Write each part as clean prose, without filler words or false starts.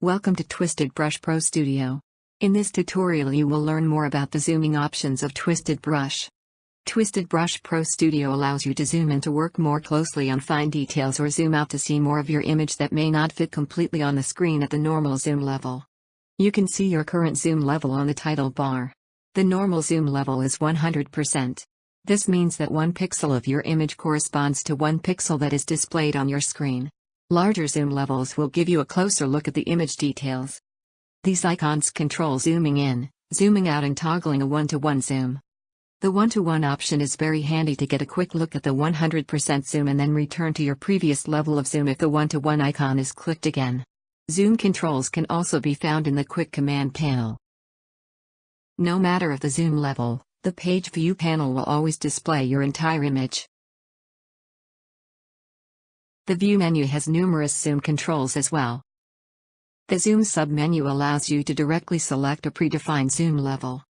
Welcome to TwistedBrush Pro Studio. In this tutorial you will learn more about the zooming options of TwistedBrush. TwistedBrush Pro Studio allows you to zoom in to work more closely on fine details or zoom out to see more of your image that may not fit completely on the screen at the normal zoom level. You can see your current zoom level on the title bar. The normal zoom level is 100%. This means that 1 pixel of your image corresponds to 1 pixel that is displayed on your screen. Larger zoom levels will give you a closer look at the image details. These icons control zooming in, zooming out and toggling a 1-to-1 zoom. The 1-to-1 option is very handy to get a quick look at the 100% zoom and then return to your previous level of zoom if the 1-to-1 icon is clicked again. Zoom controls can also be found in the quick command panel. No matter of the zoom level, the page view panel will always display your entire image. The View menu has numerous zoom controls as well. The Zoom sub-menu allows you to directly select a predefined zoom level.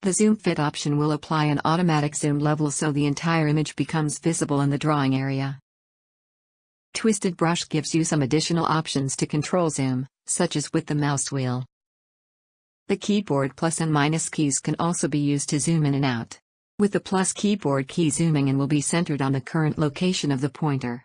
The Zoom Fit option will apply an automatic zoom level so the entire image becomes visible in the drawing area. TwistedBrush gives you some additional options to control zoom, such as with the mouse wheel. The keyboard plus and minus keys can also be used to zoom in and out. With the plus keyboard key, zooming in will be centered on the current location of the pointer.